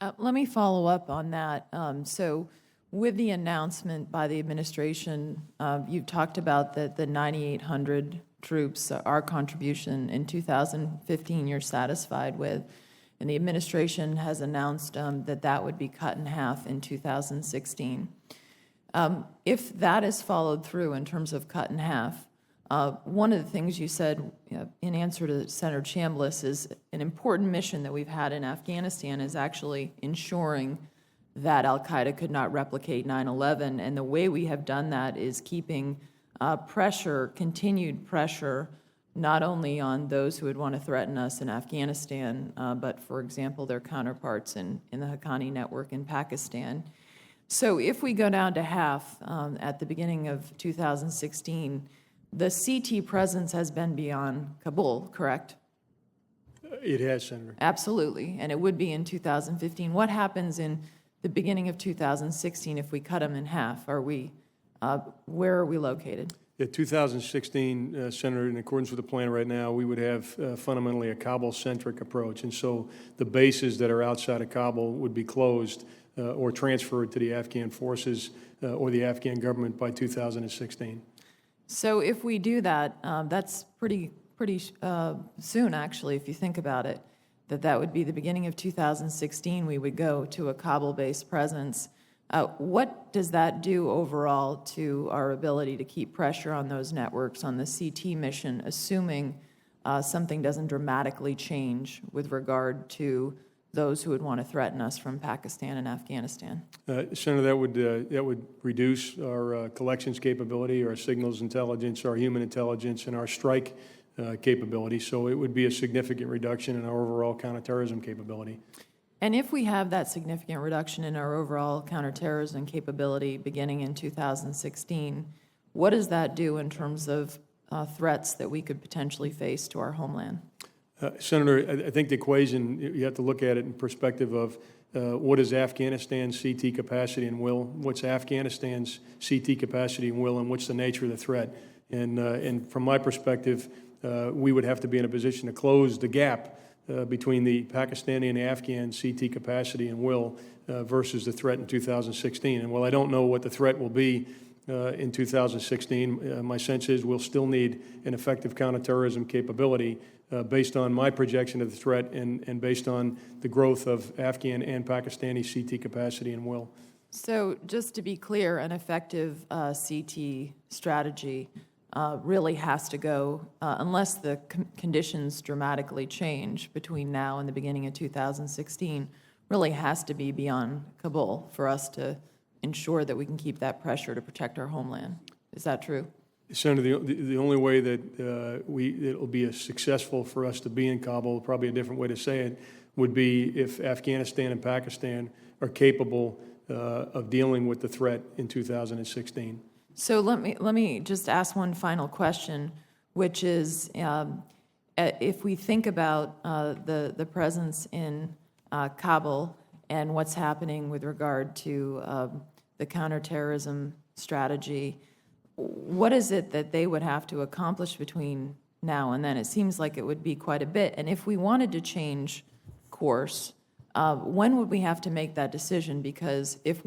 Let me follow up on that. So with the announcement by the administration, you've talked about the 9,800 troops, our contribution in 2015 you're satisfied with, and the administration has announced that that would be cut in half in 2016. If that is followed through in terms of cut in half, one of the things you said in answer to Senator Chambliss is an important mission that we've had in Afghanistan is actually ensuring that al-Qaeda could not replicate 9/11, and the way we have done that is keeping continued pressure, not only on those who would want to threaten us in Afghanistan, but, for example, their counterparts in the Haqqani network in Pakistan. So if we go down to half at the beginning of 2016, the CT presence has been beyond Kabul, correct? It has, Senator. Absolutely, and it would be in 2015. What happens in the beginning of 2016 if we cut them in half? Where are we located? Yeah, 2016, Senator, in accordance with the plan right now, we would have fundamentally a Kabul-centric approach, and so the bases that are outside of Kabul would be closed or transferred to the Afghan forces or the Afghan government by 2016. So if we do that, that's pretty soon, actually, if you think about it, that would be the beginning of 2016, we would go to a Kabul-based presence. What does that do overall to our ability to keep pressure on those networks on the CT mission, assuming something doesn't dramatically change with regard to those who would want to threaten us from Pakistan and Afghanistan? Senator, that would reduce our collections capability, our signals intelligence, our human intelligence, and our strike capability. So it would be a significant reduction in our overall counterterrorism capability. And if we have that significant reduction in our overall counterterrorism capability beginning in 2016, what does that do in terms of threats that we could potentially face to our homeland? Senator, I think the equation, you have to look at it in perspective of what is Afghanistan's CT capacity and will, what's Afghanistan's CT capacity and will, and what's the nature of the threat. And from my perspective, we would have to be in a position to close the gap between the Pakistani and the Afghan CT capacity and will versus the threat in 2016. And while I don't know what the threat will be in 2016, my sense is we'll still need an effective counterterrorism capability based on my projection of the threat and based on the growth of Afghan and Pakistani CT capacity and will. So just to be clear, an effective CT strategy really has to go, unless the conditions dramatically change between now and the beginning of 2016, really has to be beyond Kabul for us to ensure that we can keep that pressure to protect our homeland. Is that true? Senator, the only way that it'll be successful for us to be in Kabul, probably a different way to say it, would be if Afghanistan and Pakistan are capable of dealing with the threat in 2016. So let me just ask one final question, which is if we think about the presence in Kabul and what's happening with regard to the counterterrorism strategy, what is it that they would have to accomplish between now and then? It seems like it would be quite a bit. And if we wanted to change course, when would we have to make that decision? Because if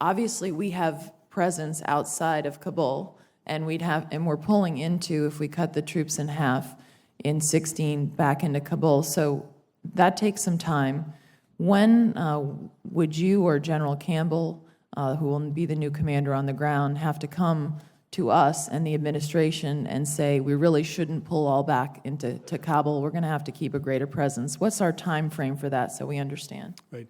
obviously we have presence outside of Kabul, and we're pulling into, if we cut the troops in half in 16 back into Kabul, so that takes some time. When would you or General Campbell, who will be the new commander on the ground, have to come to us and the administration and say, we really shouldn't pull all back into Kabul, we're going to have to keep a greater presence? What's our time frame for that so we understand? Right.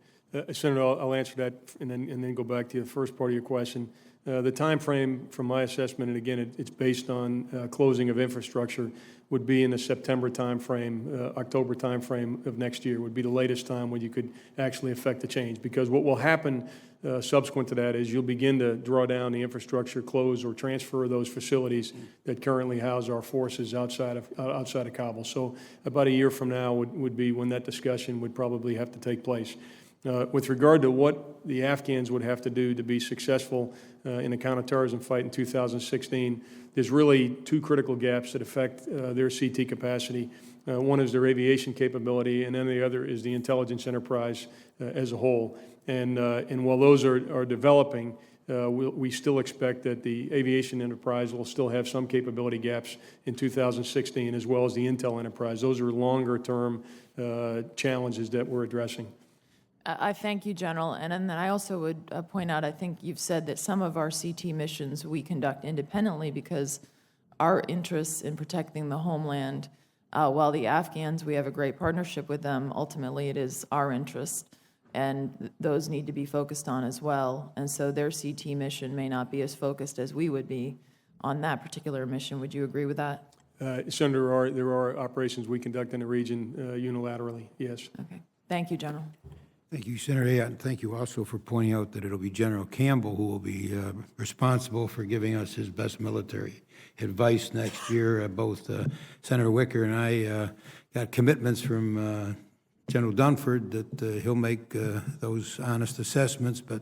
Senator, I'll answer that and then go back to the first part of your question. The time frame, from my assessment, and again, it's based on closing of infrastructure, would be in the September time frame, October time frame of next year would be the latest time when you could actually affect the change. Because what will happen subsequent to that is you'll begin to draw down the infrastructure, close or transfer those facilities that currently house our forces outside of Kabul. So about a year from now would be when that discussion would probably have to take place. With regard to what the Afghans would have to do to be successful in the counterterrorism fight in 2016, there's really two critical gaps that affect their CT capacity. One is their aviation capability, and then the other is the intelligence enterprise as a whole. And while those are developing, we still expect that the aviation enterprise will still have some capability gaps in 2016, as well as the intel enterprise. Those are longer-term challenges that we're addressing. I thank you, General. And then I also would point out, I think you've said that some of our CT missions we conduct independently because our interests in protecting the homeland, while the Afghans, we have a great partnership with them, ultimately it is our interest, and those need to be focused on as well. And so their CT mission may not be as focused as we would be on that particular mission. Would you agree with that? Senator, there are operations we conduct in the region unilaterally, yes. Okay. Thank you, General. Thank you, Senator Ayotte, and thank you also for pointing out that it'll be General Campbell who will be responsible for giving us his best military advice next year. Both Senator Wicker and I got commitments from General Dunford that he'll make those honest assessments, but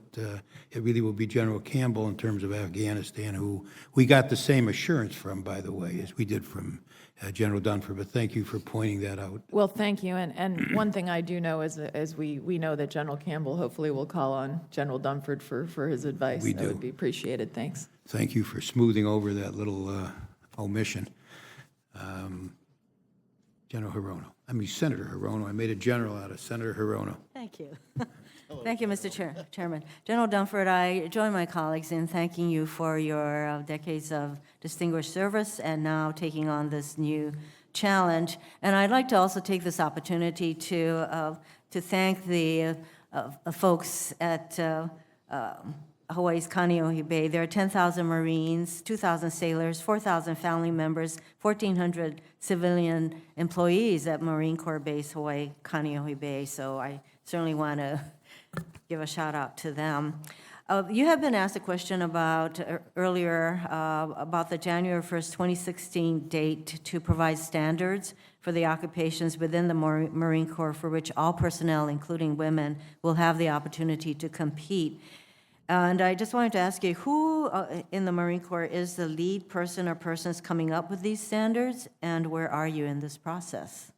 it really will be General Campbell in terms of Afghanistan, who we got the same assurance from, by the way, as we did from General Dunford, but thank you for pointing that out. Well, thank you. And one thing I do know is we know that General Campbell hopefully will call on General Dunford for his advice. We That do. would be appreciated. Thanks. Thank you for smoothing over that little omission. Senator Hirono. I made a general out of Senator Hirono. Thank you. Thank you, Mr. Chairman. General Dunford, I join my colleagues in thanking you for your decades of distinguished service and now taking on this new challenge. And I'd like to also take this opportunity to thank the folks at Hawaii's Kaneohe Bay. There are 10,000 Marines, 2,000 sailors, 4,000 family members, 1,400 civilian employees at Marine Corps Base Hawaii Kaneohe Bay. So I certainly want to give a shout out to them. You have been asked a question about earlier about the January 1st, 2016 date to provide standards for the occupations within the Marine Corps for which all personnel, including women, will have the opportunity to compete. And I just wanted to ask you, who in the Marine Corps is the lead person or persons coming up with these standards, and where are you in this process?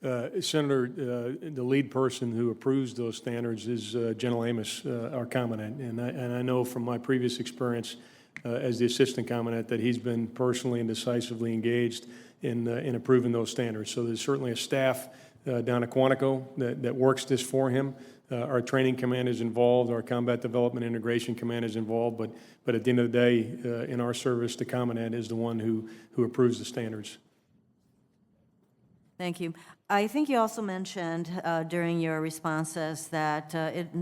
Senator, the lead person who approves those standards is General Amos, our Commandant. And I know from my previous experience as the Assistant Commandant that he's been personally and decisively engaged in approving those standards. So there's certainly a staff down at Quantico that works this for him. Our training command is involved, our combat development integration command is involved, but at the end of the day, in our service, the Commandant is the one who approves the standards. Thank you. I think you also mentioned during your responses that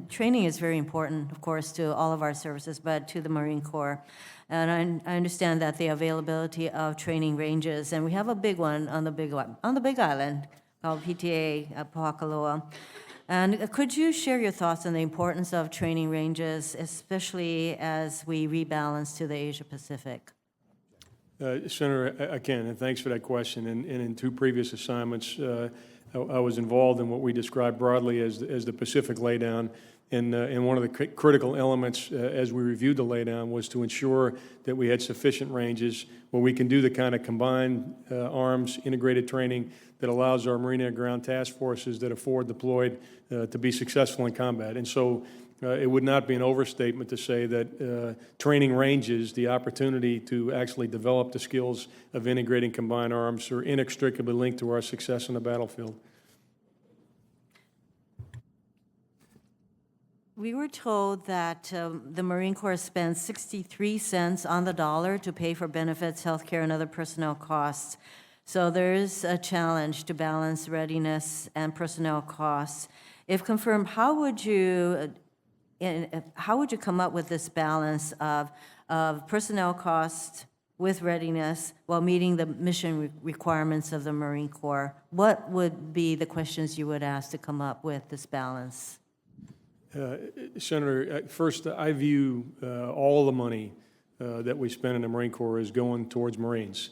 training is very important, of course, to all of our services, but to the Marine Corps. And I understand that the availability of training ranges, and we have a big one on the Big Island called PTA at Pohakaloa. And could you share your thoughts on the importance of training ranges, especially as we rebalance to the Asia Pacific? Senator, I can, and thanks for that question. And in two previous assignments, I was involved in what we describe broadly as the Pacific laydown. And one of the critical elements as we reviewed the laydown was to ensure that we had sufficient ranges where we can do the kind of combined arms, integrated training that allows our Marine Air Ground Task Forces that are forward deployed to be successful in combat. And so it would not be an overstatement to say that training ranges, the opportunity to actually develop the skills of integrating combined arms, are inextricably linked to our success on the battlefield. We were told that the Marine Corps spends 63 cents on the dollar to pay for benefits, health care, and other personnel costs. So there is a challenge to balance readiness and personnel costs. If confirmed, how would you come up with this balance of personnel costs with readiness while meeting the mission requirements of the Marine Corps? What would be the questions you would ask to come up with this balance? Senator, first, I view all the money that we spend in the Marine Corps as going towards Marines.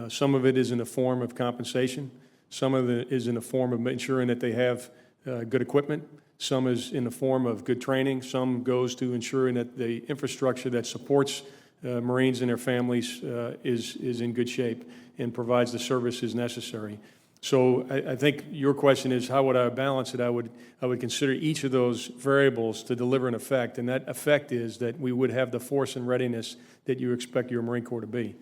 Some of it is in the form of compensation. Some of it is in the form of ensuring that they have good equipment. Some is in the form of good training. Some goes to ensuring that the infrastructure that supports Marines and their families is in good shape and provides the services necessary. So I think your question is, how would I balance it? I would consider each of those variables to deliver an effect, and that effect is that we would have the force and readiness that you expect your Marine Corps to be.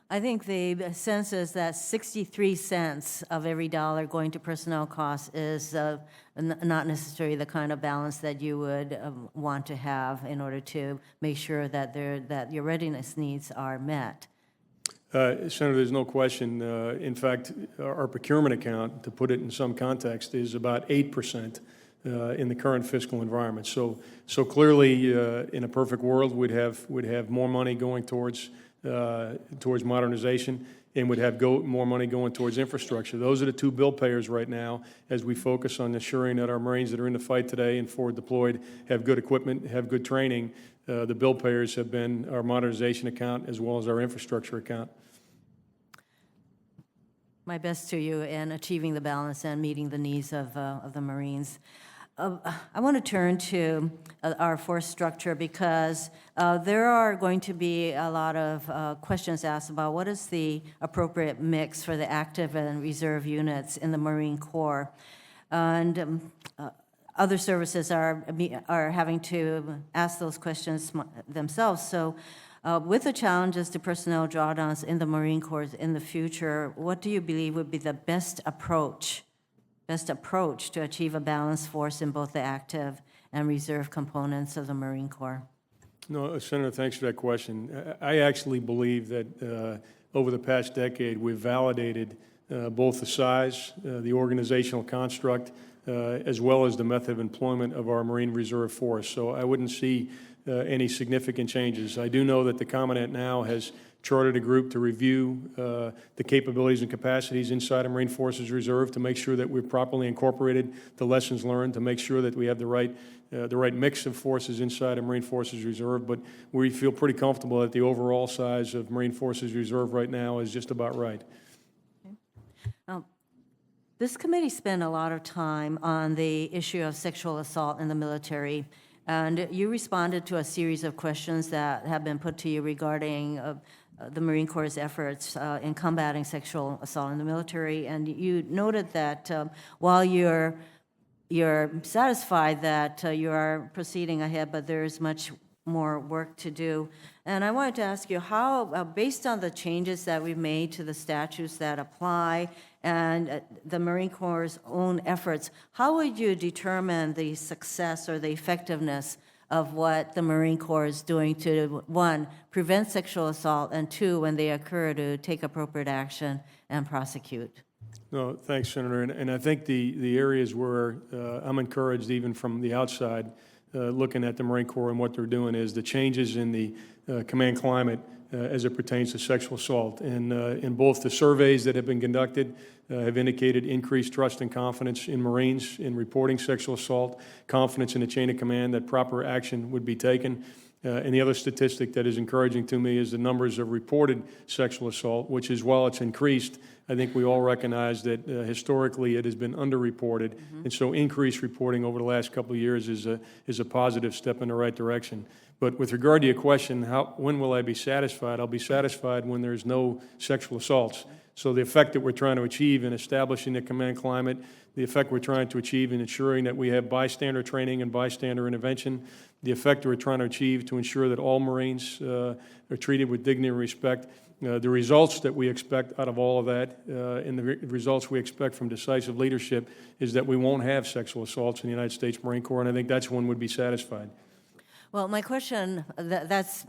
I think the sense is that 63 cents of every dollar going to personnel costs is not necessarily the kind of balance that you would want to have in order to make sure that your readiness needs are met. Senator, there's no question. In fact, our procurement account, to put it in some context, is about 8% in the current fiscal environment. So clearly, in a perfect world, we'd have more money going towards modernization, and would have more money going towards infrastructure. Those are the two bill payers right now as we focus on ensuring that our Marines that are in the fight today and forward deployed have good equipment, have good training. The bill payers have been our modernization account as well as our infrastructure account. My best to you in achieving the balance and meeting the needs of the Marines. I want to turn to our force structure because there are going to be a lot of questions asked about what is the appropriate mix for the active and reserve units in the Marine Corps. And other services are having to ask those questions themselves. So with the challenges to personnel drawdowns in the Marine Corps in the future, what do you believe would be the best approach to achieve a balanced force in both the active and reserve components of the Marine Corps? No, Senator, thanks for that question. I actually believe that over the past decade, we've validated both the size, the organizational construct, as well as the method of employment of our Marine Reserve Force. So I wouldn't see any significant changes. I do know that the Commandant now has chartered a group to review the capabilities and capacities inside of Marine Forces Reserve to make sure that we've properly incorporated the lessons learned, to make sure that we have the right mix of forces inside of Marine Forces Reserve. But we feel pretty comfortable that the overall size of Marine Forces Reserve right now is just about right. This committee spent a lot of time on the issue of sexual assault in the military, and you responded to a series of questions that have been put to you regarding the Marine Corps' efforts in combating sexual assault in the military, and you noted that while you're satisfied that you are proceeding ahead, but there is much more work to do. And I wanted to ask you how, based on the changes that we've made to the statutes that apply and the Marine Corps' own efforts, how would you determine the success or the effectiveness of what the Marine Corps is doing to, one, prevent sexual assault, and two, when they occur, to take appropriate action and prosecute? No, thanks, Senator. And I think the areas where I'm encouraged, even from the outside, looking at the Marine Corps and what they're doing, is the changes in the command climate as it pertains to sexual assault. And in both the surveys that have been conducted have indicated increased trust and confidence in Marines in reporting sexual assault, confidence in the chain of command that proper action would be taken. And the other statistic that is encouraging to me is the numbers of reported sexual assault, which is, while it's increased, I think we all recognize that historically it has been underreported. Mm-hmm. And so increased reporting over the last couple of years is a positive step in the right direction. But with regard to your question, when will I be satisfied? I'll be satisfied when there's no sexual assaults. So the effect that we're trying to achieve in establishing the command climate, the effect we're trying to achieve in ensuring that we have bystander training and bystander intervention, the effect we're trying to achieve to ensure that all Marines are treated with dignity and respect, the results that we expect out of all of that, and the results we expect from decisive leadership, is that we won't have sexual assaults in the United States Marine Corps, and I think that's when we'd be satisfied. Well, my question, that's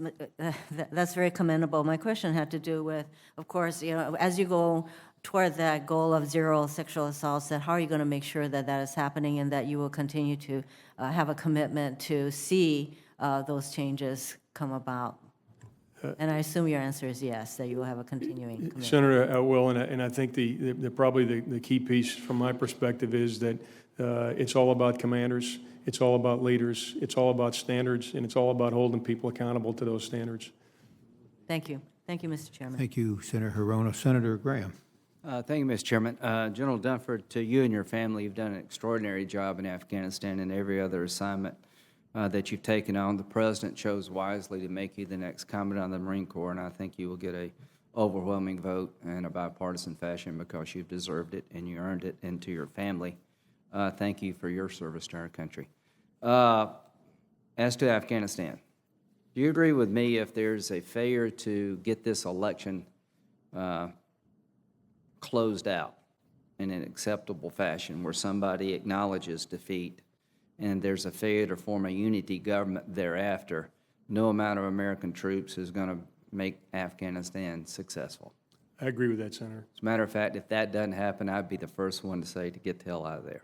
very commendable. My question had to do with, of course, as you go toward that goal of zero sexual assaults, that how are you going to make sure that that is happening and that you will continue to have a commitment to see those changes come about? And I assume your answer is yes, that you will have a continuing commitment. Senator, I will, and I think probably the key piece from my perspective is that it's all about commanders, it's all about leaders, it's all about standards, and it's all about holding people accountable to those standards. Thank you. Thank you, Mr. Chairman. Thank you, Senator Hirono. Senator Graham. Thank you, Mr. Chairman. General Dunford, to you and your family, you've done an extraordinary job in Afghanistan and every other assignment. that you've taken on. The President chose wisely to make you the next Commandant of the Marine Corps, and I think you will get a overwhelming vote in a bipartisan fashion because you've deserved it and you earned it, and to your family, thank you for your service to our country. As to Afghanistan, do you agree with me if there's a failure to get this election closed out in an acceptable fashion where somebody acknowledges defeat and there's a failure to form a unity government thereafter, no amount of American troops is going to make Afghanistan successful? I agree with that, Senator. As a matter of fact, if that doesn't happen, I'd be the first one to say to get the hell out of there.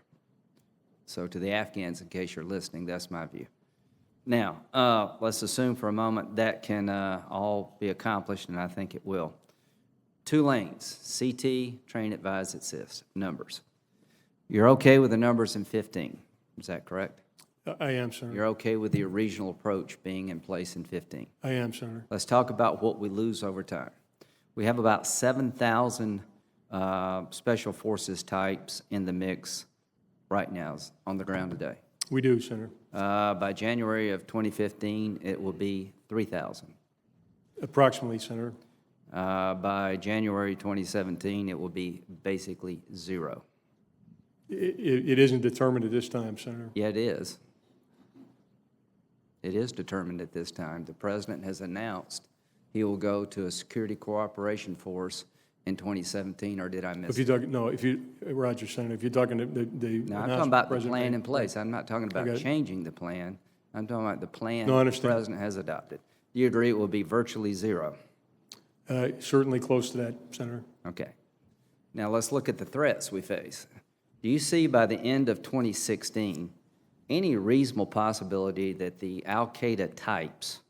So to the Afghans, in case you're listening, that's my view. Now, let's assume for a moment that can all be accomplished, and I think it will. 2 lanes, CT, train, advise, assist, numbers. You're okay with the numbers in 15, is that correct? I am, Senator. You're okay with the regional approach being in place in 15? I am, Senator. Let's talk about what we lose over time. We have about 7,000 special forces types in the mix right now on the ground today. We do, Senator. By January of 2015, it will be 3,000. Approximately, Senator. By January 2017, it will be basically 0. It isn't determined at this time, Senator. Yeah, it is. It is determined at this time. The President has announced he will go to a security cooperation force in 2017, or did I miss If it? you're talking, no, Roger, Senator, if you're talking the No, I'm talking announcement about the President plan made- in place. I'm not talking about Okay. changing the plan. I'm talking about the plan No, I the understand. President has adopted. Do you agree it will be virtually 0? Certainly close to that, Senator. Okay. Now let's look at the threats we face. Do you see by the end of 2016 any reasonable possibility that the Al-Qaeda types,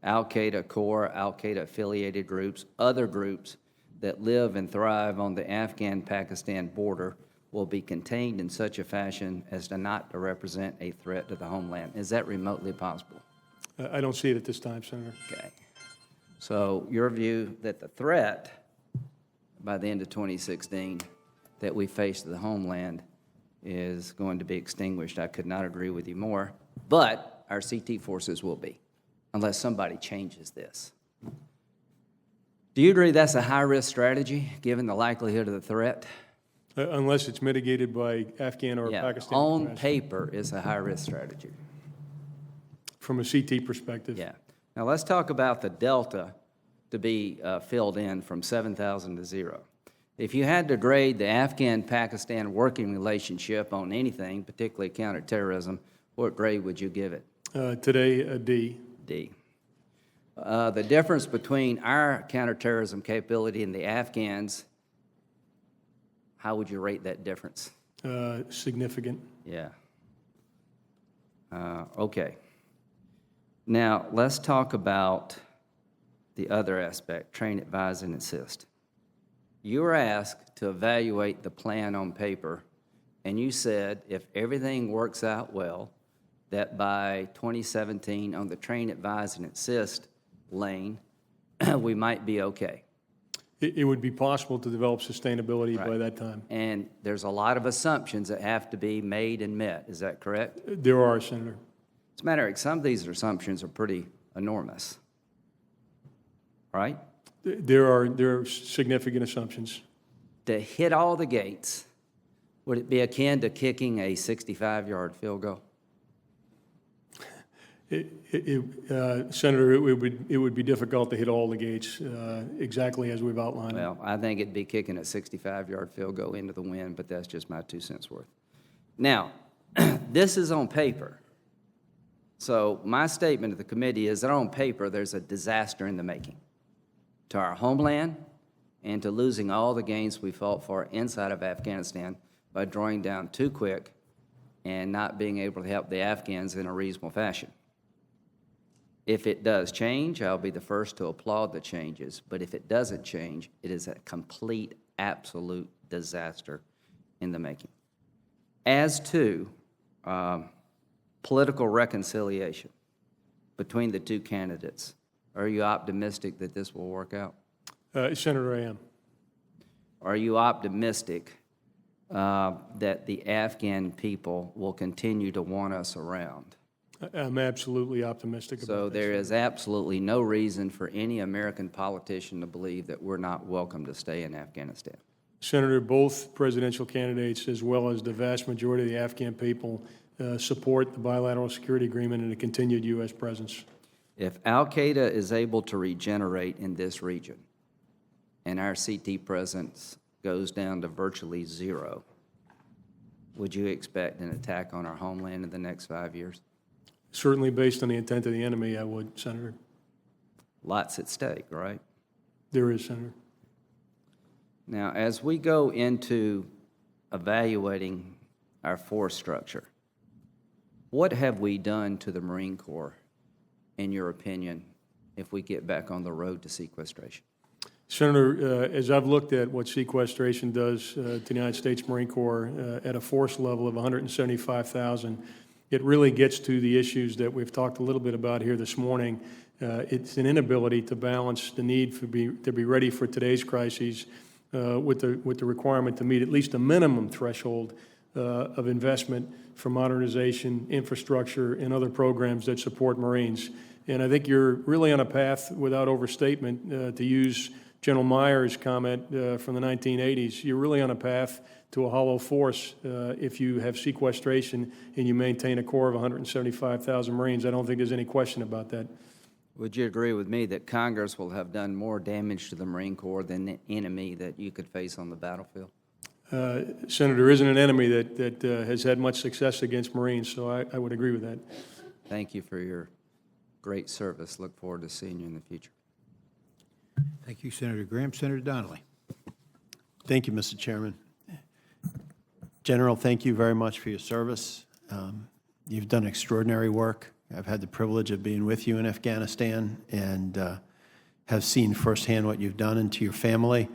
Al-Qaeda core, Al-Qaeda affiliated groups, other groups that live and thrive on the Afghan-Pakistan border will be contained in such a fashion as to not to represent a threat to the homeland? Is that remotely possible? I don't see it at this time, Senator. Okay. So your view that the threat by the end of 2016 that we face to the homeland is going to be extinguished, I could not agree with you more, but our CT forces will be, unless somebody changes this. Do you agree that's a high-risk strategy, given the likelihood of the threat? Unless it's mitigated by Afghan or Yeah, Pakistani on capacity. paper, it's a high-risk strategy. From a CT perspective. Yeah. Now, let's talk about the delta to be filled in from 7,000 to 0. If you had to grade the Afghan-Pakistan working relationship on anything, particularly counterterrorism, what grade would you give it? Today, a D. D. The difference between our counterterrorism capability and the Afghans, how would you rate that difference? Significant. Yeah. Okay. Now, let's talk about the other aspect, train, advise, and assist. You were asked to evaluate the plan on paper, and you said if everything works out well, that by 2017 on the train, advise, and assist lane, we might be okay. It would be possible to develop sustainability by Right. that time. And there's a lot of assumptions that have to be made and met. Is that correct? There are, Senator. As a matter of fact, some of these assumptions are pretty enormous, right? There are significant assumptions. To hit all the gates, would it be akin to kicking a 65-yard field goal? Senator, it would be difficult to hit all the gates exactly as we've outlined. Well, I think it'd be kicking a 65-yard field goal into the wind, but that's just my 2 cents worth. Now, this is on paper. So my statement to the committee is that on paper, there's a disaster in the making to our homeland and to losing all the gains we fought for inside of Afghanistan by drawing down too quick and not being able to help the Afghans in a reasonable fashion. If it does change, I'll be the first to applaud the changes. But if it doesn't change, it is a complete, absolute disaster in the making. As to political reconciliation between the two candidates, are you optimistic that this will work out? Senator, I am. Are you optimistic that the Afghan people will continue to want us around? I'm absolutely optimistic about So that. there is absolutely no reason for any American politician to believe that we're not welcome to stay in Afghanistan. Senator, both presidential candidates, as well as the vast majority of the Afghan people, support the bilateral security agreement and a continued U.S. presence. If al-Qaeda is able to regenerate in this region and our CT presence goes down to virtually zero, would you expect an attack on our homeland in the next 5 years? Certainly based on the intent of the enemy, I would, Senator. Lots at stake, right? There is, Senator. Now, as we go into evaluating our force structure, what have we done to the Marine Corps, in your opinion, if we get back on the road to sequestration? Senator, as I've looked at what sequestration does to the United States Marine Corps at a force level of 175,000, it really gets to the issues that we've talked a little bit about here this morning. It's an inability to balance the need to be ready for today's crises with the requirement to meet at least a minimum threshold of investment for modernization, infrastructure, and other programs that support Marines. And I think you're really on a path, without overstatement, to use General Myers' comment from the 1980s, you're really on a path to a hollow force if you have sequestration and you maintain a core of 175,000 Marines. I don't think there's any question about that. Would you agree with me that Congress will have done more damage to the Marine Corps than the enemy that you could face on the battlefield? Senator, there isn't an enemy that has had much success against Marines, so I would agree with that. Thank you for your great service. Look forward to seeing you in the future. Thank you, Senator Graham. Senator Donnelly. Thank you, Mr. Chairman. General, thank you very much for your service. You've done extraordinary work. I've had the privilege of being with you in Afghanistan and have seen firsthand what you've done and to your family.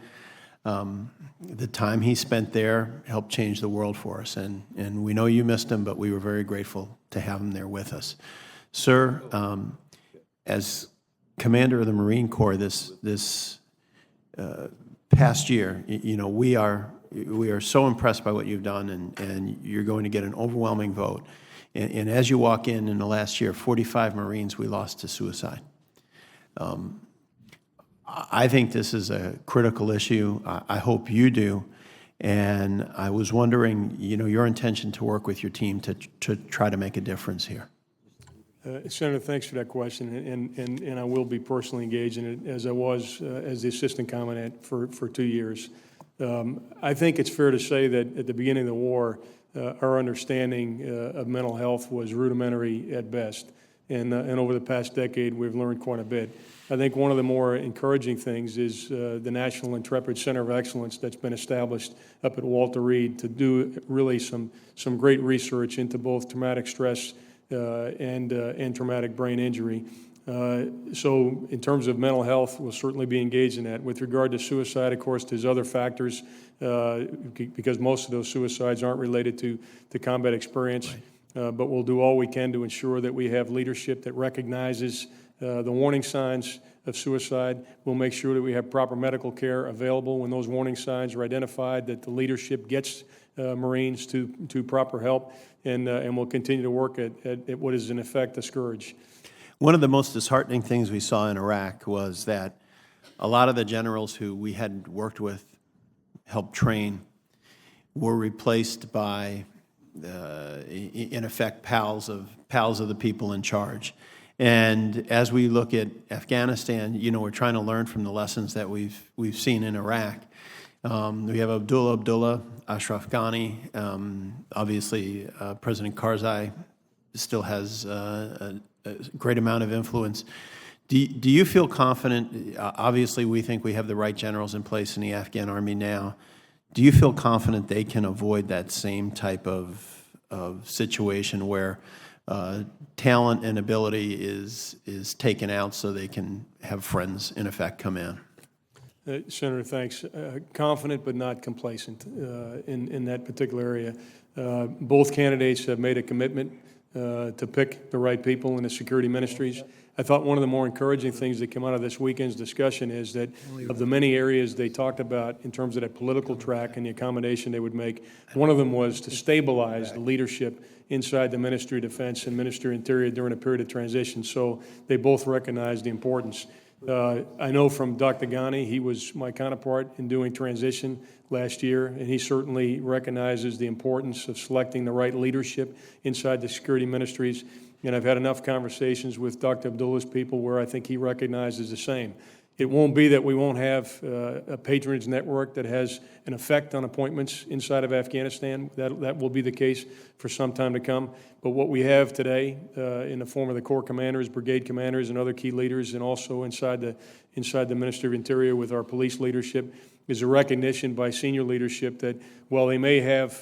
The time he spent there helped change the world for us, and we know you missed him, but we were very grateful to have him there with us. Sir, as Commander of the Marine Corps this past year, you know, we are so impressed by what you've done, and you're going to get an overwhelming vote. And as you walk in the last year, 45 Marines we lost to suicide. I think this is a critical issue. I hope you do. And I was wondering, you know, your intention to work with your team to try to make a difference here. Senator, thanks for that question, and I will be personally engaged in it as I was as the Assistant Commandant for 2 years. I think it's fair to say that at the beginning of the war, our understanding of mental health was rudimentary at best, and over the past decade, we've learned quite a bit. I think one of the more encouraging things is the National Intrepid Center of Excellence that's been established up at Walter Reed to do really some great research into both traumatic stress and traumatic brain injury. So in terms of mental health, we'll certainly be engaged in that. With regard to suicide, of course, there's other factors because most of those suicides aren't related to combat experience. Right. But we'll do all we can to ensure that we have leadership that recognizes the warning signs of suicide. We'll make sure that we have proper medical care available when those warning signs are identified, that the leadership gets Marines to proper help, and we'll continue to work at what is in effect a scourge. One of the most disheartening things we saw in Iraq was that a lot of the generals who we had worked with, helped train, were replaced by, in effect, pals of the people in charge. And as we look at Afghanistan, you know, we're trying to learn from the lessons that we've seen in Iraq. We have Abdullah, Ashraf Ghani, obviously President Karzai still has a great amount of influence. Do you feel confident, obviously we think we have the right generals in place in the Afghan army now, do you feel confident they can avoid that same type of situation where talent and ability is taken out so they can have friends, in effect, come in? Senator, thanks. Confident but not complacent in that particular area. Both candidates have made a commitment to pick the right people in the security ministries. I thought one of the more encouraging things that came out of this weekend's discussion is that of the many areas they talked about in terms of that political track and the accommodation they would make, one of them was to stabilize the leadership inside the Ministry of Defense and Ministry of Interior during a period of transition. So they both recognize the importance. I know from Dr. Ghani, he was my counterpart in doing transition last year, and he certainly recognizes the importance of selecting the right leadership inside the security ministries. And I've had enough conversations with Dr. Abdullah's people where I think he recognizes the same. It won't be that we won't have a patronage network that has an effect on appointments inside of Afghanistan. That will be the case for some time to come. But what we have today in the form of the Corps commanders, brigade commanders, and other key leaders, and also inside the Ministry of Interior with our police leadership, is a recognition by senior leadership that while they may have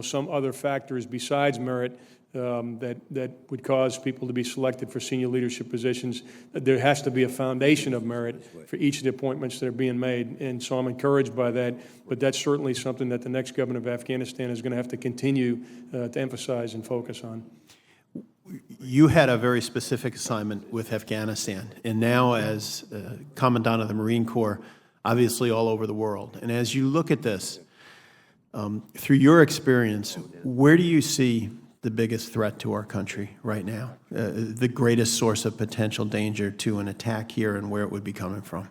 some other factors besides merit that would cause people to be selected for senior leadership positions, there has to be a foundation of merit for each of the appointments that are being made. And so I'm encouraged by that, but that's certainly something that the next government of Afghanistan is going to have to continue to emphasize and focus on. You had a very specific assignment with Afghanistan, and now as Commandant of the Marine Corps, obviously all over the world. And as you look at this, through your experience, where do you see the biggest threat to our country right now, the greatest source of potential danger to an attack here, and where it would be coming from?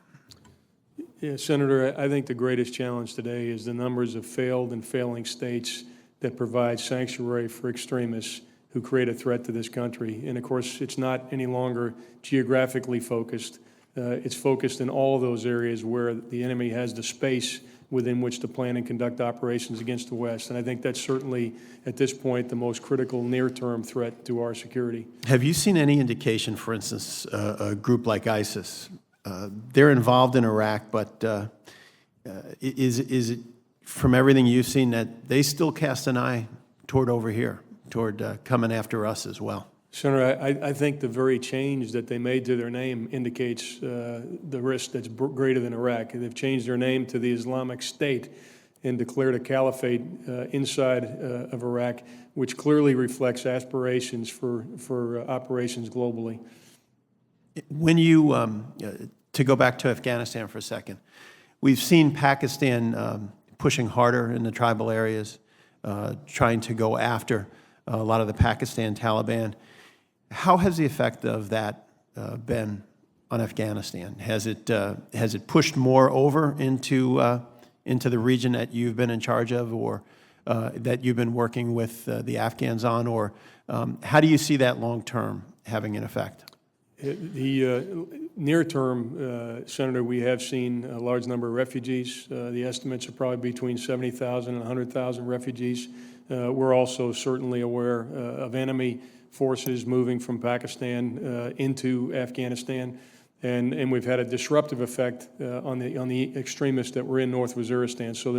Yeah, Senator, I think the greatest challenge today is the numbers of failed and failing states that provide sanctuary for extremists who create a threat to this country. And of course, it's not any longer geographically focused. It's focused in all of those areas where the enemy has the space within which to plan and conduct operations against the West. And I think that's certainly, at this point, the most critical near-term threat to our security. Have you seen any indication, for instance, a group like ISIS? They're involved in Iraq, but is it, from everything you've seen, that they still cast an eye toward over here, toward coming after us as well? Senator, I think the very change that they made to their name indicates the risk that's greater than Iraq. They've changed their name to the Islamic State and declared a caliphate inside of Iraq, which clearly reflects aspirations for operations globally. When you, to go back to Afghanistan for a second, we've seen Pakistan pushing harder in the tribal areas, trying to go after a lot of the Pakistan Taliban. How has the effect of that been on Afghanistan? Has it pushed more over into the region that you've been in charge of, or that you've been working with the Afghans on, or how do you see that long term having an effect? The near term, Senator, we have seen a large number of refugees. The estimates are probably between 70,000 and 100,000 refugees. We're also certainly aware of enemy forces moving from Pakistan into Afghanistan, and we've had a disruptive effect on the extremists that were in North Waziristan. So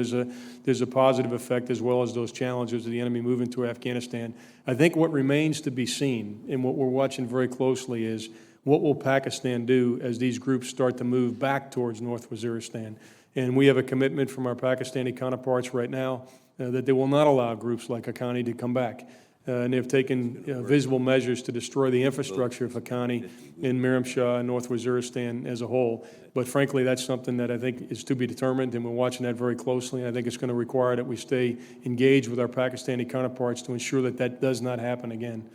there's a positive effect as well as those challenges of the enemy moving to Afghanistan. I think what remains to be seen, and what we're watching very closely, is what will Pakistan do as these groups start to move back towards North Waziristan. And we have a commitment from our Pakistani counterparts right now that they will not allow groups like Haqqani to come back. And they've taken visible measures to destroy the infrastructure of Haqqani in Miram Shah and North Waziristan as a whole. But frankly, that's something that I think is to be determined, and we're watching that very closely. And I think it's going to require that we stay engaged with our Pakistani counterparts to ensure that that does not happen again.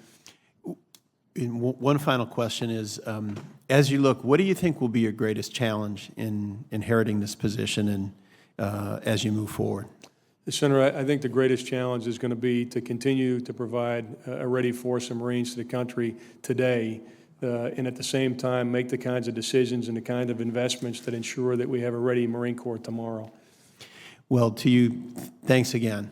And one final question is, as you look, what do you think will be your greatest challenge in inheriting this position and as you move forward? Senator, I think the greatest challenge is going to be to continue to provide a ready force of Marines to the country today, and at the same time make the kinds of decisions and the kind of investments that ensure that we have a ready Marine Corps tomorrow. Well, to you, thanks again.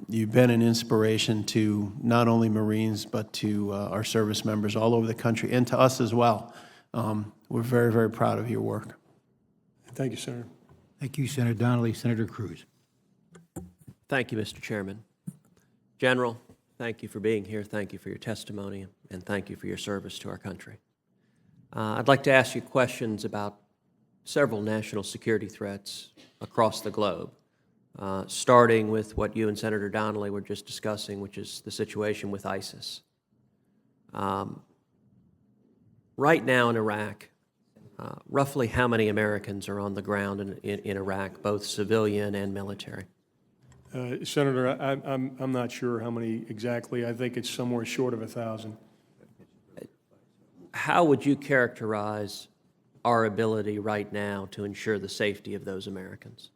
You've been an inspiration to not only Marines, but to our service members all over the country, and to us as well. We're very, very proud of your work. Thank you, Senator. Thank you, Senator Donnelly. Senator Cruz. Thank you, Mr. Chairman. General, thank you for being here. Thank you for your testimony, and thank you for your service to our country. I'd like to ask you questions about several national security threats across the globe, starting with what you and Senator Donnelly were just discussing, which is the situation with ISIS. Right now in Iraq, roughly how many Americans are on the ground in Iraq, both civilian and military? Senator, I'm not sure how many exactly. I think it's somewhere short of 1,000. How would you characterize our ability right now to ensure the safety of those Americans?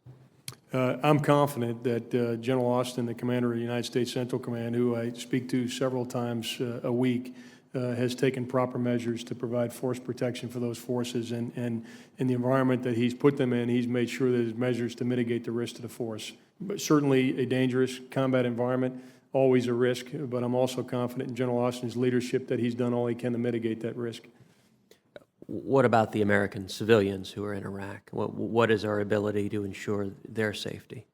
I'm confident that General Austin, the commander of the United States Central Command, who I speak to several times a week, has taken proper measures to provide force protection for those forces. And in the environment that he's put them in, he's made sure that there's measures to mitigate the risk to the force. But certainly a dangerous combat environment, always a risk, but I'm also confident in General Austin's leadership that he's done all he can to mitigate that risk. What about the American civilians who are in Iraq? What is our ability to ensure their safety?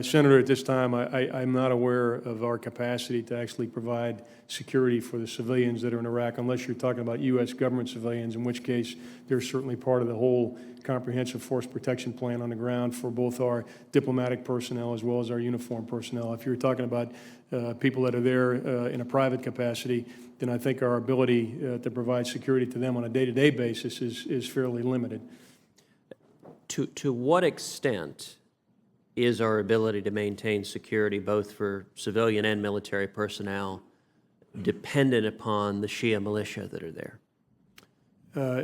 Senator, at this time, I'm not aware of our capacity to actually provide security for the civilians that are in Iraq, unless you're talking about U.S. government civilians, in which case they're certainly part of the whole comprehensive force protection plan on the ground for both our diplomatic personnel as well as our uniformed personnel. If you're talking about people that are there in a private capacity, then I think our ability to provide security to them on a day-to-day basis is fairly limited. To what extent is our ability to maintain security both for civilian and military personnel dependent upon the Shia militia that are there?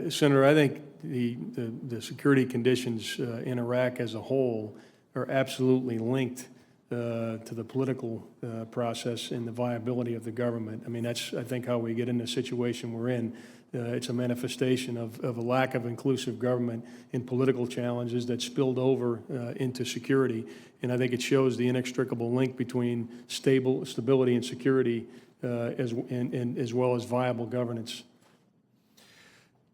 Senator, I think the security conditions in Iraq as a whole are absolutely linked to the political process and the viability of the government. I mean, that's, I think, how we get in the situation we're in. It's a manifestation of a lack of inclusive government and political challenges that spilled over into security. And I think it shows the inextricable link between stability and security as well as viable governance.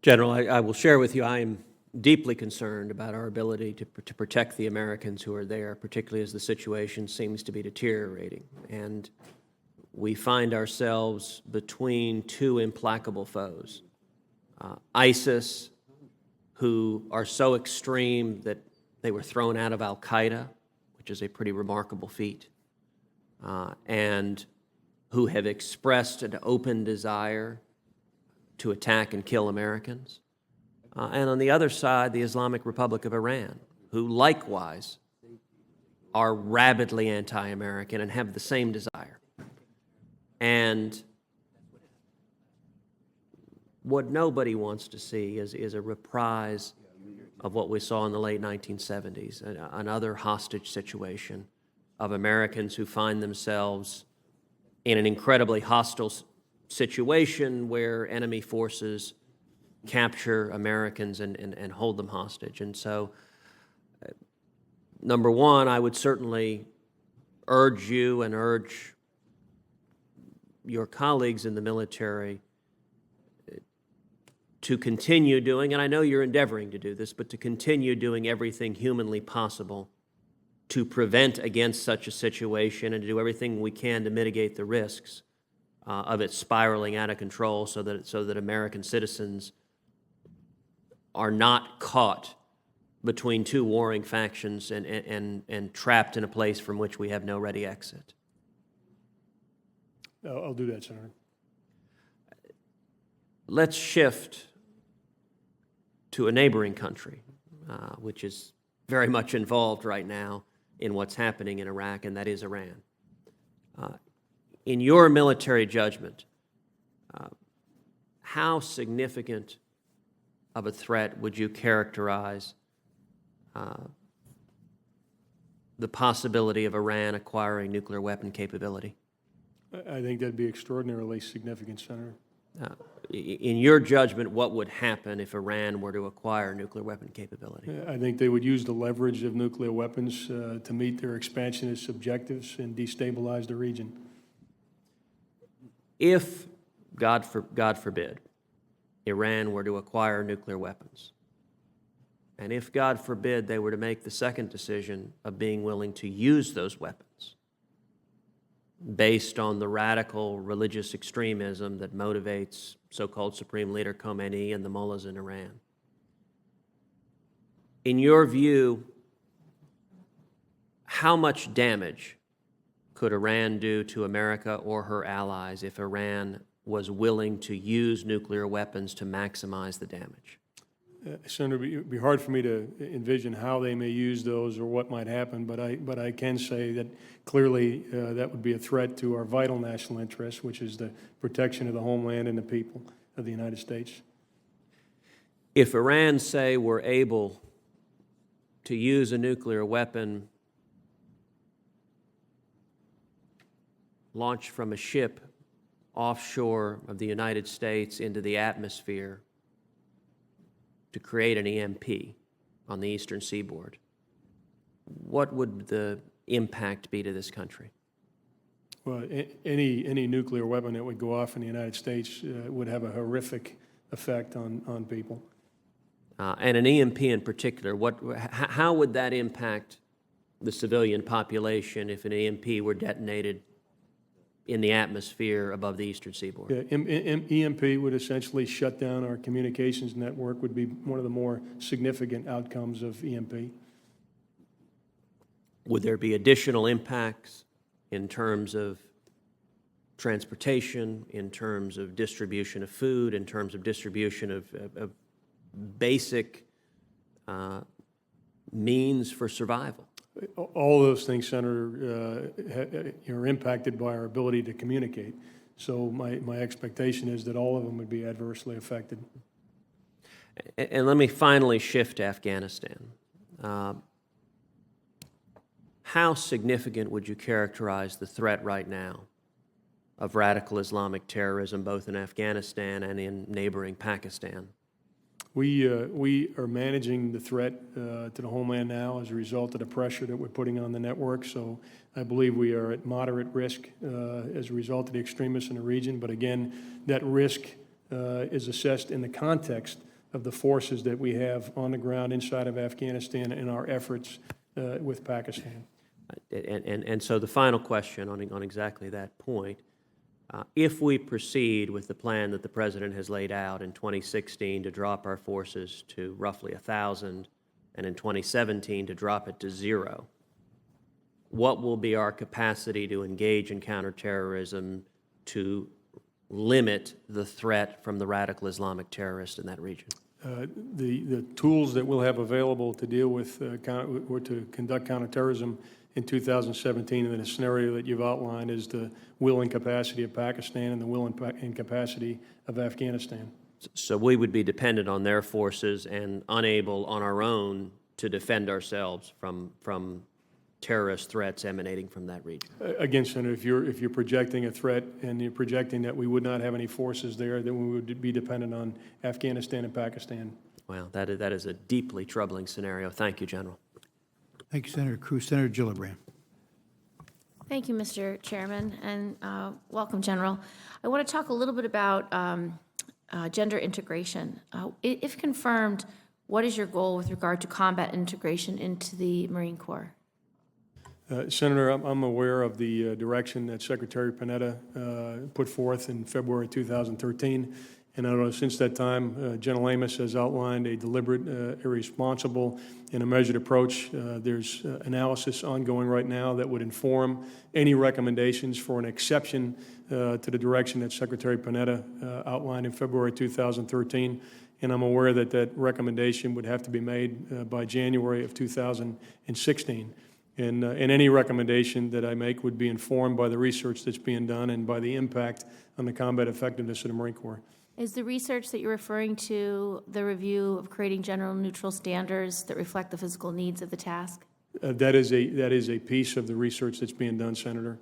General, I will share with you, I am deeply concerned about our ability to protect the Americans who are there, particularly as the situation seems to be deteriorating. And we find ourselves between two implacable foes. ISIS, who are so extreme that they were thrown out of al-Qaeda, which is a pretty remarkable feat, and who have expressed an open desire to attack and kill Americans. And on the other side, the Islamic Republic of Iran, who likewise are rabidly anti-American and have the same desire. And what nobody wants to see is a reprise of what we saw in the late 1970s, another hostage situation of Americans who find themselves in an incredibly hostile situation where enemy forces capture Americans and hold them hostage. And so, number one, I would certainly urge you and urge your colleagues in the military to continue doing, and I know you're endeavoring to do this, but to continue doing everything humanly possible to prevent against such a situation and to do everything we can to mitigate the risks of it spiraling out of control so that American citizens are not caught between two warring factions and trapped in a place from which we have no ready exit. I'll do that, Senator. Let's shift to a neighboring country, which is very much involved right now in what's happening in Iraq, and that is Iran. In your military judgment, how significant of a threat would you characterize the possibility of Iran acquiring nuclear weapon capability? I think that'd be extraordinarily significant, Senator. In your judgment, what would happen if Iran were to acquire nuclear weapon capability? I think they would use the leverage of nuclear weapons to meet their expansionist objectives and destabilize the region. If, God forbid, Iran were to acquire nuclear weapons, and if, God forbid, they were to make the second decision of being willing to use those weapons based on the radical religious extremism that motivates so-called Supreme Leader Khomeini and the mullahs in Iran, in your view, how much damage could Iran do to America or her allies if Iran was willing to use nuclear weapons to maximize the damage? Senator, it'd be hard for me to envision how they may use those or what might happen, but I can say that clearly that would be a threat to our vital national interest, which is the protection of the homeland and the people of the United States. If Iran, say, were able to use a nuclear weapon launched from a ship offshore of the United States into the atmosphere to create an EMP on the eastern seaboard, what would the impact be to this country? Well, any nuclear weapon that would go off in the United States would have a horrific effect on people. And an EMP in particular, how would that impact the civilian population if an EMP were detonated in the atmosphere above the eastern seaboard? Yeah, EMP would essentially shut down our communications network, would be one of the more significant outcomes of EMP. Would there be additional impacts in terms of transportation, in terms of distribution of food, in terms of distribution of basic means for survival? All those things, Senator, are impacted by our ability to communicate. So my expectation is that all of them would be adversely affected. And let me finally shift to Afghanistan. How significant would you characterize the threat right now of radical Islamic terrorism, both in Afghanistan and in neighboring Pakistan? We are managing the threat to the homeland now as a result of the pressure that we're putting on the network. So I believe we are at moderate risk as a result of the extremists in the region. But again, that risk is assessed in the context of the forces that we have on the ground inside of Afghanistan and our efforts with Pakistan. And so the final question on exactly that point, if we proceed with the plan that the President has laid out in 2016 to drop our forces to roughly 1,000 and in 2017 to drop it to 0, what will be our capacity to engage in counterterrorism to limit the threat from the radical Islamic terrorists in that region? The tools that we'll have available to deal with or to conduct counterterrorism in 2017 in the scenario that you've outlined is the will and capacity of Pakistan and the will and capacity of Afghanistan. So we would be dependent on their forces and unable on our own to defend ourselves from terrorist threats emanating from that region. Again, Senator, if you're projecting a threat and you're projecting that we would not have any forces there, then we would be dependent on Afghanistan and Pakistan. Well, that is a deeply troubling scenario. Thank you, General. Thank you, Senator Cruz. Senator Gillibrand. Thank you, Mr. Chairman, and welcome, General. I want to talk a little bit about gender integration. If confirmed, what is your goal with regard to combat integration into the Marine Corps? Senator, I'm aware of the direction that Secretary Panetta put forth in February 2013. And I know since that time, General Amos has outlined a deliberate, irresponsible, and a measured approach. There's analysis ongoing right now that would inform any recommendations for an exception to the direction that Secretary Panetta outlined in February 2013. And I'm aware that that recommendation would have to be made by January of 2016. And any recommendation that I make would be informed by the research that's being done and by the impact on the combat effectiveness of the Marine Corps. Is the research that you're referring to the review of creating general neutral standards that reflect the physical needs of the task? That is a piece of the research that's being done, Senator.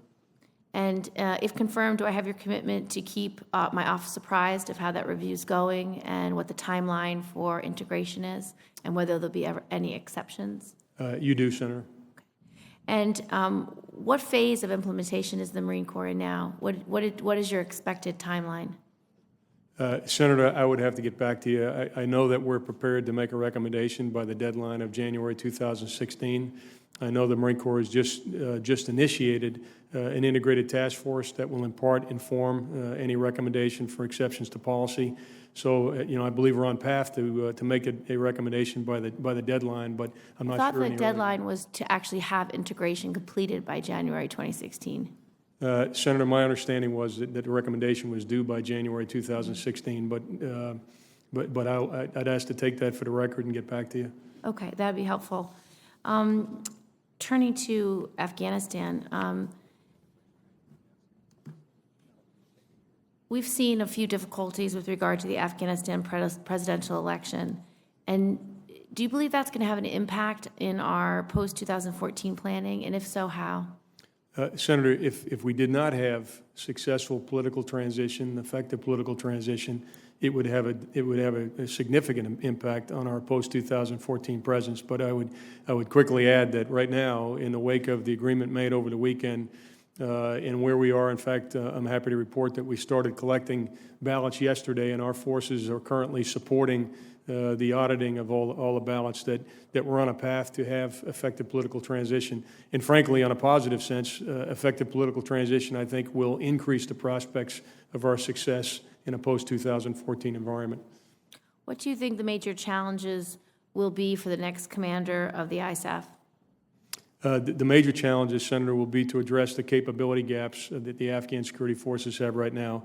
And if confirmed, do I have your commitment to keep my office apprised of how that review is going and what the timeline for integration is and whether there'll be any exceptions? You do, Senator. And what phase of implementation is the Marine Corps in now? What is your expected timeline? Senator, I would have to get back to you. I know that we're prepared to make a recommendation by the deadline of January 2016. I know the Marine Corps has just initiated an integrated task force that will in part inform any recommendation for exceptions to policy. So, I believe we're on path to make a recommendation by the deadline, but I'm not sure. I thought the deadline was to actually have integration completed by January 2016. Senator, my understanding was that the recommendation was due by January 2016, but But I'd ask to take that for the record and get back to you. Okay, that'd be helpful. Turning to Afghanistan, we've seen a few difficulties with regard to the Afghanistan presidential election. And do you believe that's going to have an impact in our post-2014 planning? And if so, how? Senator, if we did not have successful political transition, effective political transition, it would have a significant impact on our post-2014 presence. But I would quickly add that right now, in the wake of the agreement made over the weekend, and where we are, in fact, I'm happy to report that we started collecting ballots yesterday, and our forces are currently supporting the auditing of all the ballots, that we're on a path to have effective political transition. And frankly, on a positive sense, effective political transition, I think, will increase the prospects of our success in a post-2014 environment. What do you think the major challenges will be for the next commander of the ISAF? The major challenges, Senator, will be to address the capability gaps that the Afghan security forces have right now.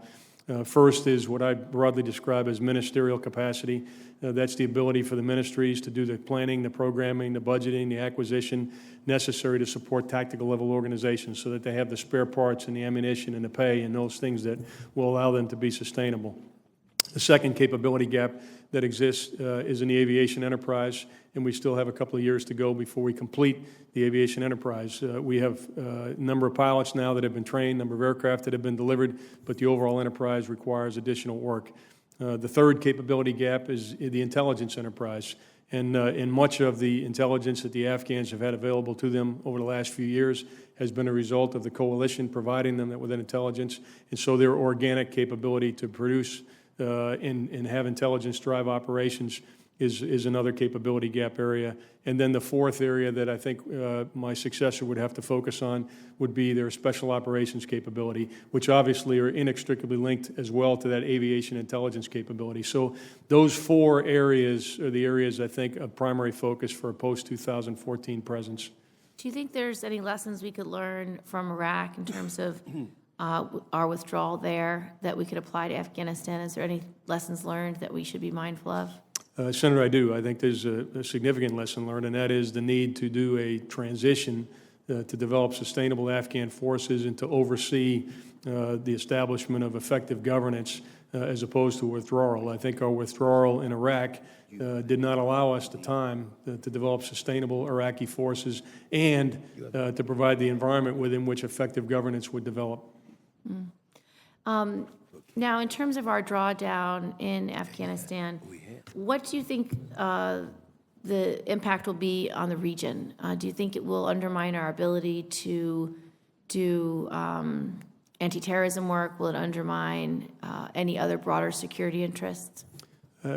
First is what I broadly describe as ministerial capacity. That's the ability for the ministries to do the planning, the programming, the budgeting, the acquisition necessary to support tactical level organizations so that they have the spare parts and the ammunition and the pay and those things that will allow them to be sustainable. The second capability gap that exists is in the aviation enterprise, and we still have a couple of years to go before we complete the aviation enterprise. We have a number of pilots now that have been trained, number of aircraft that have been delivered, but the overall enterprise requires additional work. The third capability gap is the intelligence enterprise. And much of the intelligence that the Afghans have had available to them over the last few years has been a result of the coalition providing them with intelligence. And so their organic capability to produce and have intelligence drive operations is another capability gap area. And then the fourth area that I think my successor would have to focus on would be their special operations capability, which obviously are inextricably linked as well to that aviation intelligence capability. So those four areas are the areas I think of primary focus for a post-2014 presence. Do you think there's any lessons we could learn from Iraq in terms of our withdrawal there that we could apply to Afghanistan? Is there any lessons learned that we should be mindful of? Senator, I do. I think there's a significant lesson learned, and that is the need to do a transition to develop sustainable Afghan forces and to oversee the establishment of effective governance as opposed to withdrawal. I think our withdrawal in Iraq did not allow us the time to develop sustainable Iraqi forces and to provide the environment within which effective governance would develop. Now, in terms of our drawdown in Afghanistan, what do you think the impact will be on the region? Do you think it will undermine our ability to do anti-terrorism work? Will it undermine any other broader security interests?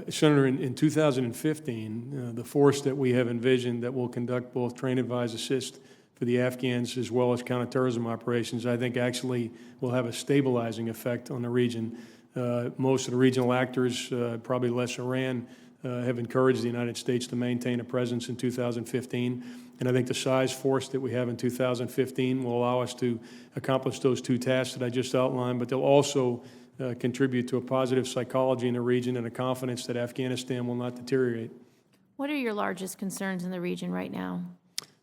Senator, in 2015, the force that we have envisioned that will conduct both train, advise, assist for the Afghans as well as counterterrorism operations, I think actually will have a stabilizing effect on the region. Most of the regional actors, probably less Iran, have encouraged the United States to maintain a presence in 2015. And I think the size force that we have in 2015 will allow us to accomplish those two tasks that I just outlined, but they'll also contribute to a positive psychology in the region and a confidence that Afghanistan will not deteriorate. What are your largest concerns in the region right now?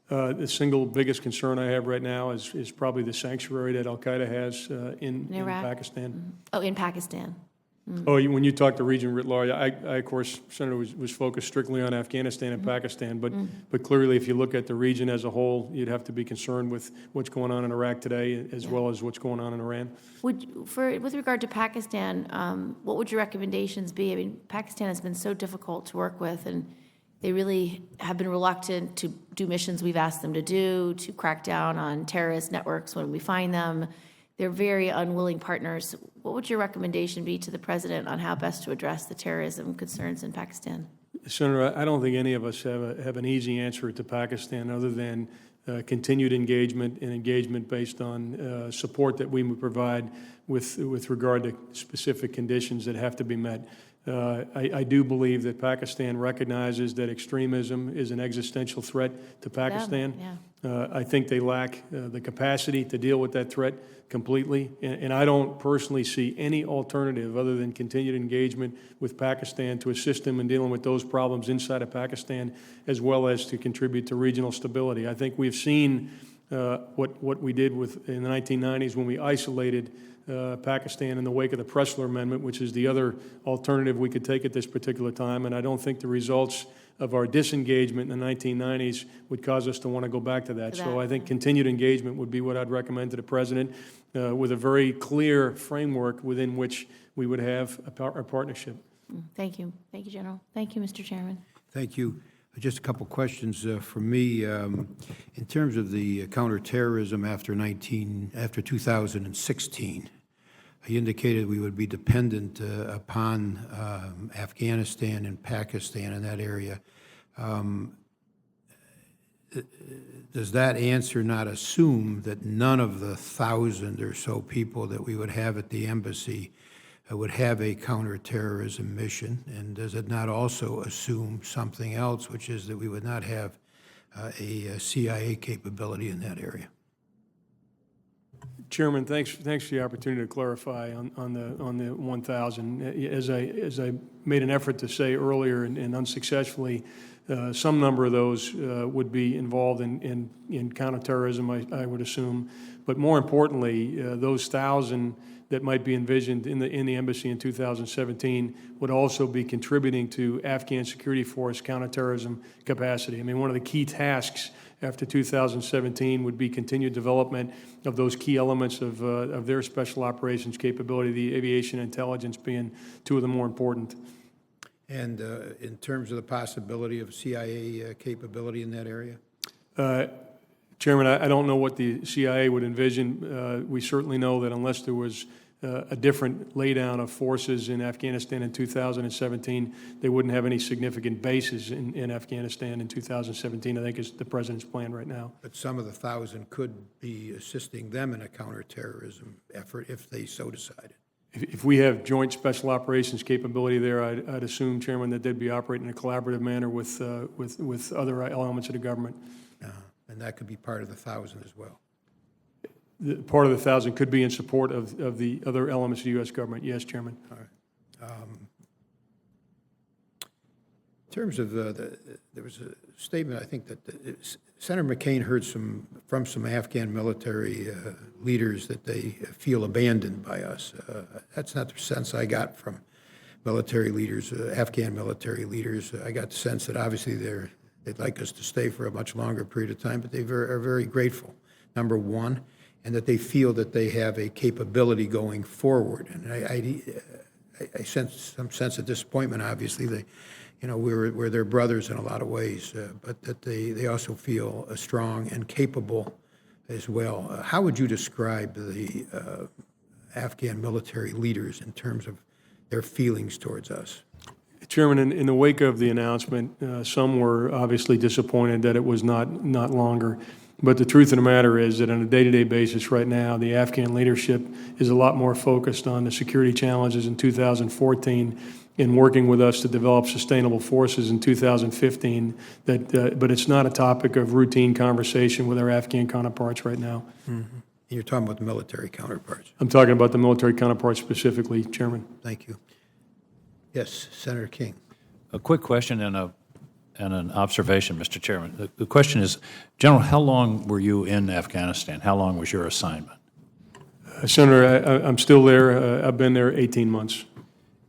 The single biggest concern I have right now is probably the sanctuary that al-Qaeda has in Pakistan. Mm-hmm. Oh, in Pakistan. Mm-hmm. Oh, when you talk the region writ large, I of course, Senator, was focused strictly on Afghanistan and Pakistan, but clearly if you look at the region as a whole, you'd have to be concerned with what's going on in Iraq today as well as what's going on in Iran. With regard to Pakistan, what would your recommendations be? I mean, Pakistan has been so difficult to work with, and they really have been reluctant to do missions we've asked them to do, to crack down on terrorist networks when we find them. They're very unwilling partners. What would your recommendation be to the president on how best to address the terrorism concerns in Pakistan? Senator, I don't think any of us have an easy answer to Pakistan other than continued engagement and engagement based on support that we would provide with regard to specific conditions that have to be met. I do believe that Pakistan recognizes that extremism is an existential threat to Pakistan. I think they lack the capacity to deal with that threat completely, and I don't personally see any alternative other than continued engagement with Pakistan to assist them in dealing with those problems inside of Pakistan, as well as to contribute to regional stability. I think we've seen what we did in the 1990s when we isolated Pakistan in the wake of the Pressler Amendment, which is the other alternative we could take at this particular time, and I don't think the results of our disengagement in the 1990s would cause us to want to go back to that. So I think continued engagement would be what I'd recommend to the President, with a very clear framework within which we would have a partnership. Thank you. Thank you, General. Thank you, Mr. Chairman. Thank you. Just a couple questions from me. In terms of the counterterrorism after 2016, you indicated we would be dependent upon Afghanistan and Pakistan in that area. Does that answer not assume that none of the 1,000 or so people that we would have at the embassy would have a counterterrorism mission? And does it not also assume something else, which is that we would not have a CIA capability in that area? Chairman, thanks for the opportunity to clarify on the 1,000. As I made an effort to say earlier and unsuccessfully, some number of those would be involved in counterterrorism, I would assume. But more importantly, those 1,000 that might be envisioned in the embassy in 2017 would also be contributing to Afghan security force counterterrorism capacity. I mean, one of the key tasks after 2017 would be continued development of those key elements of their special operations capability, the aviation intelligence being two of the more important. And in terms of the possibility of CIA capability in that area? Chairman, I don't know what the CIA would envision. We certainly know that unless there was a different laydown of forces in Afghanistan in 2017, they wouldn't have any significant bases in Afghanistan in 2017, I think is the President's plan right now. But some of the 1,000 could be assisting them in a counterterrorism effort if they so decided. If we have joint special operations capability there, I'd assume, Chairman, that they'd be operating in a collaborative manner with other elements of the government. And that could be part of the 1,000 as well. Part of the 1,000 could be in support of the other elements of the U.S. government. Yes, Chairman. All right. In terms of there was a statement, I think, that Senator McCain heard from some Afghan military leaders that they feel abandoned by us. That's not the sense I got from military leaders, Afghan military leaders. I got the sense that obviously they'd like us to stay for a much longer period of time, but they are very grateful, number one, and that they feel that they have a capability going forward. And I sense some sense of disappointment, obviously. We're their brothers in a lot of ways, but that they also feel strong and capable as well. How would you describe the Afghan military leaders in terms of their feelings towards us? Chairman, in the wake of the announcement, some were obviously disappointed that it was not longer. But the truth of the matter is that on a day-to-day basis right now, the Afghan leadership is a lot more focused on the security challenges in 2014 and working with us to develop sustainable forces in 2015. But it's not a topic of routine conversation with our Afghan counterparts right now. Mm-hmm. You're talking about the military counterparts. I'm talking about the military counterparts specifically, Chairman. Thank you. Yes, Senator King. A quick question and an observation, Mr. Chairman. The question is, General, how long were you in Afghanistan? How long was your assignment? Senator, I'm still there. I've been there 18 months.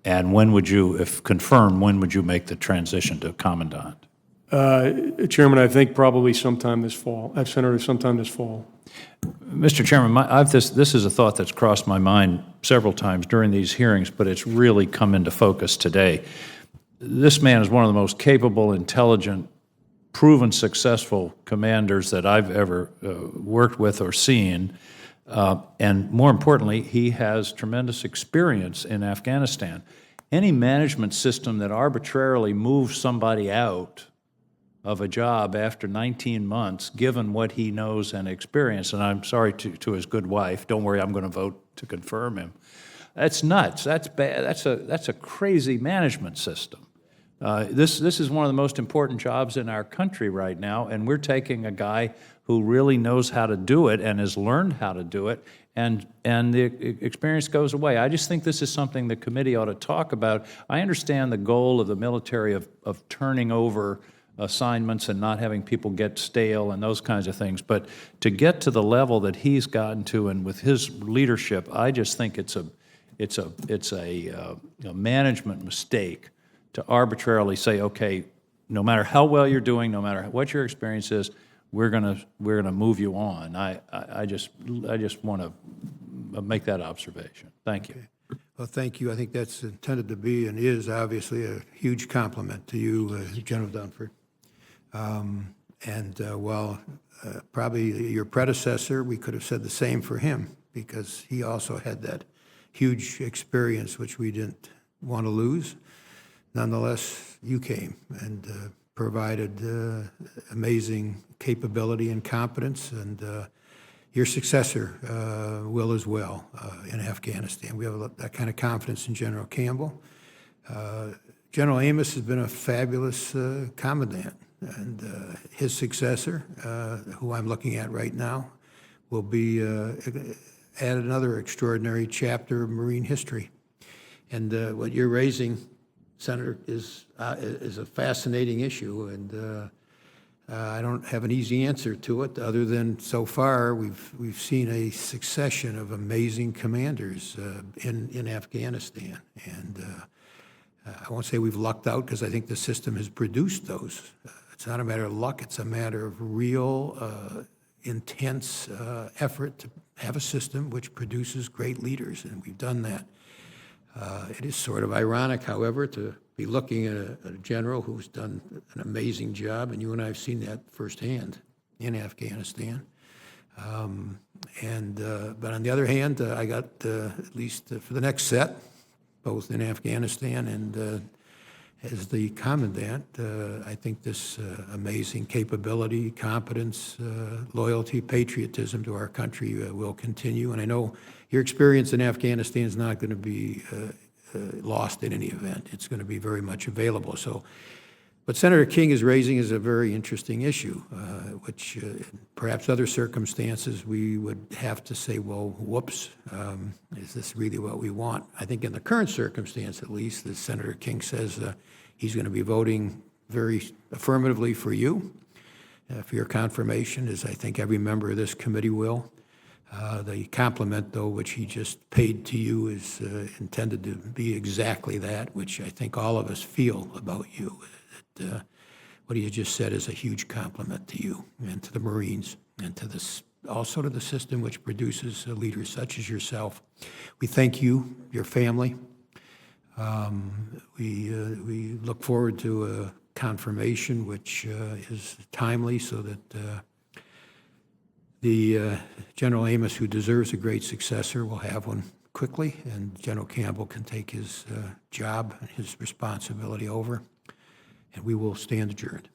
And when would you, if confirmed, when would you make the transition to Commandant? Chairman, I think probably sometime this fall. Senator, sometime this fall. Mr. Chairman, this is a thought that's crossed my mind several times during these hearings, but it's really come into focus today. This man is one of the most capable, intelligent, proven successful commanders that I've ever worked with or seen. And more importantly, he has tremendous experience in Afghanistan. Any management system that arbitrarily moves somebody out of a job after 19 months, given what he knows and experience, and I'm sorry to his good wife, don't worry, I'm going to vote to confirm him. That's nuts. That's bad. That's a crazy management system. This is one of the most important jobs in our country right now, and we're taking a guy who really knows how to do it and has learned how to do it, and the experience goes away. I just think this is something the committee ought to talk about. I understand the goal of the military of turning over assignments and not having people get stale and those kinds of things, but to get to the level that he's gotten to and with his leadership, I just think it's a management mistake to arbitrarily say, okay, no matter how well you're doing, no matter what your experience is, we're gonna move you on. I just want to make that observation. Thank you. Well, thank you. I think that's intended to be and is obviously a huge compliment to you, General Dunford. While probably your predecessor, we could have said the same for him, because he also had that huge experience, which we didn't want to lose. Nonetheless, you came and provided amazing capability and competence, and your successor will as well in Afghanistan. We have that kind of confidence in General Campbell. General Amos has been a fabulous commandant, and his successor, who I'm looking at right now, will be add another extraordinary chapter of Marine history. And what you're raising, Senator, is a fascinating issue, and I don't have an easy answer to it, other than so far we've seen a succession of amazing commanders in Afghanistan, and I won't say we've lucked out, because I think the system has produced those. It's not a matter of luck; it's a matter of real, intense effort to have a system which produces great leaders, and we've done that. It is sort of ironic, however, to be looking at a general who's done an amazing job, and you and I have seen that firsthand in Afghanistan. But on the other hand, I got, at least for the next set, both in Afghanistan and as the commandant, I think this amazing capability, competence, loyalty, patriotism to our country will continue. And I know your experience in Afghanistan is not going to be lost in any event. It's going to be very much available. So what Senator King is raising is a very interesting issue, which perhaps other circumstances we would have to say, well, whoops, is this really what we want? I think in the current circumstance, at least, as Senator King says, he's going to be voting very affirmatively for you, for your confirmation, as I think every member of this committee will. The compliment, though, which he just paid to you is intended to be exactly that, which I think all of us feel about you. That what he just said is a huge compliment to you and to the Marines and to this, also to the system which produces leaders such as yourself. We thank you, your family. We look forward to a confirmation which is timely, so that the General Amos, who deserves a great successor, will have one quickly, and General Campbell can take his job and his responsibility over, and we will stand adjourned.